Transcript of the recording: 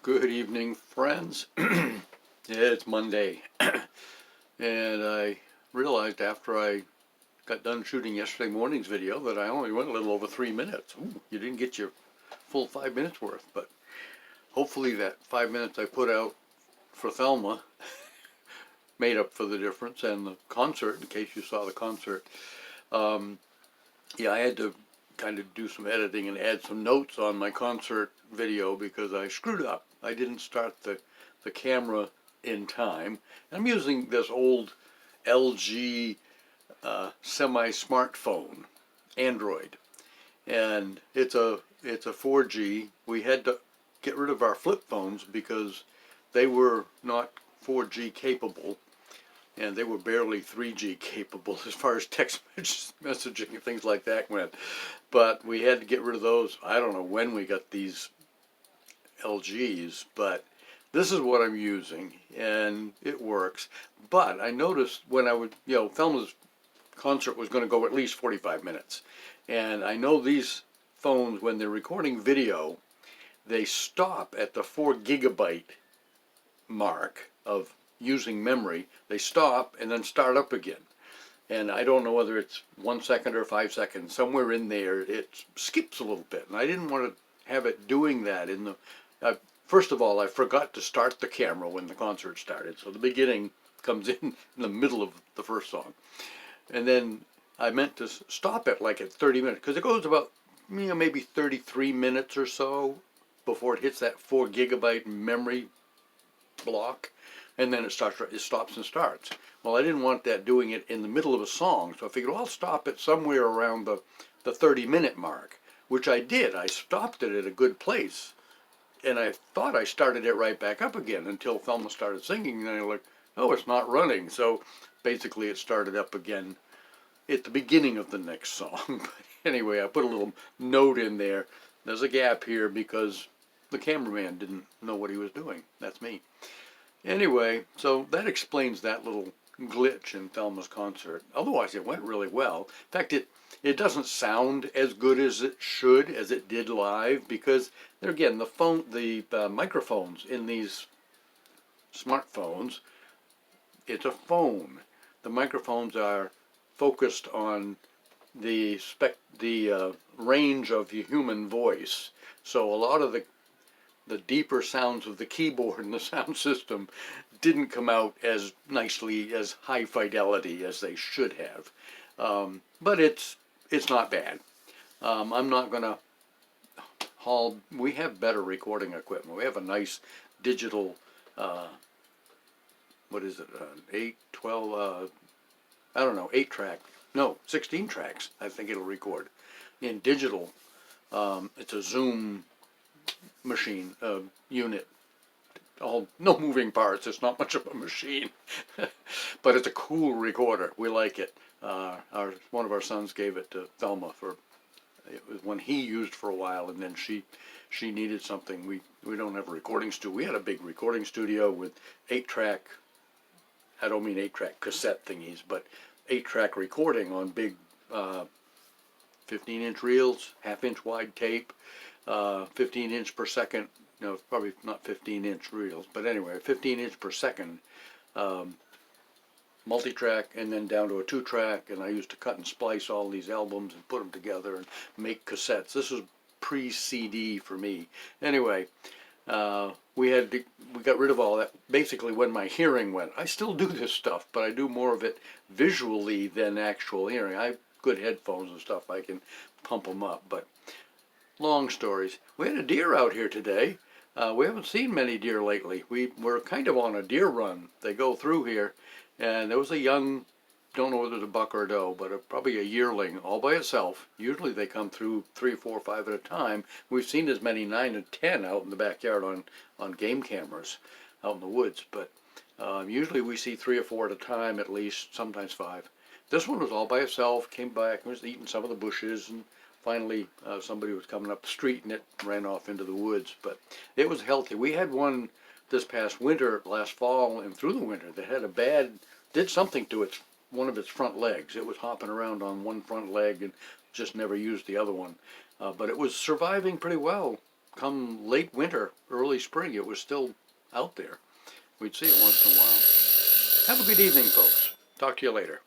Good evening, friends. It's Monday, and I realized after I got done shooting yesterday morning's video that I only went a little over 3 minutes. Ooh, you didn't get your full 5 minutes worth, but hopefully that 5 minutes I put out for Thelma made up for the difference, and the concert, in case you saw the concert. Yeah, I had to kind of do some editing and add some notes on my concert video because I screwed up. I didn't start the camera in time. I'm using this old LG semi-smartphone, Android, and it's a 4G. We had to get rid of our flip phones because they were not 4G capable, and they were barely 3G capable as far as text messaging and things like that went. But we had to get rid of those. I don't know when we got these LGs, but this is what I'm using, and it works. But I noticed when I would, Thelma's concert was going to go at least 45 minutes. And I know these phones, when they're recording video, they stop at the 4 GB mark of using memory. They stop and then start up again. And I don't know whether it's 1 second or 5 seconds. Somewhere in there, it skips a little bit. And I didn't want to have it doing that in the... First of all, I forgot to start the camera when the concert started. So the beginning comes in the middle of the first song. And then I meant to stop it like at 30 minutes. Because it goes about, maybe 33 minutes or so before it hits that 4 GB memory block, and then it stops and starts. Well, I didn't want that doing it in the middle of a song, so I figured, well, I'll stop it somewhere around the 30-minute mark, which I did. I stopped it at a good place, and I thought I started it right back up again until Thelma started singing, and I looked, oh, it's not running. So basically it started up again at the beginning of the next song. But anyway, I put a little note in there. There's a gap here because the cameraman didn't know what he was doing. That's me. Anyway, so that explains that little glitch in Thelma's concert. Otherwise, it went really well. In fact, it doesn't sound as good as it should, as it did live, because there again, the microphones in these smartphones, it's a phone. The microphones are focused on the range of the human voice. So a lot of the deeper sounds of the keyboard and the sound system didn't come out as nicely, as high fidelity as they should have. But it's not bad. I'm not going to haul. We have better recording equipment. We have a nice digital, what is it, 8, 12, I don't know, 8-track, no, 16 tracks, I think it'll record. In digital, it's a Zoom machine, unit. No moving parts. It's not much of a machine, but it's a cool recorder. We like it. One of our sons gave it to Thelma for it was one he used for a while, and then she needed something. We don't have a recording studio. We had a big recording studio with 8-track. I don't mean 8-track cassette thingies, but 8-track recording on big 15-inch reels, half-inch wide tape. 15-inch per second, probably not 15-inch reels, but anyway, 15-inch per second multi-track, and then down to a 2-track, and I used to cut and splice all these albums and put them together and make cassettes. This was pre-CD for me. Anyway, we got rid of all that basically when my hearing went. I still do this stuff, but I do more of it visually than actual hearing. I have good headphones and stuff, I can pump them up, but long stories. We had a deer out here today. We haven't seen many deer lately. We're kind of on a deer run. They go through here, and there was a young, don't know whether it's a buck or a doe, but probably a yearling all by itself. Usually they come through 3, 4, 5 at a time. We've seen as many 9 and 10 out in the backyard on game cameras out in the woods, but usually we see 3 or 4 at a time at least, sometimes 5. This one was all by itself, came back, was eating some of the bushes, and finally somebody was coming up the street and it ran off into the woods. But it was healthy. We had one this past winter, last fall, and through the winter that had did something to one of its front legs. It was hopping around on one front leg and just never used the other one. But it was surviving pretty well come late winter, early spring, it was still out there. We'd see it once in a while. Have a good evening, folks. Talk to you later.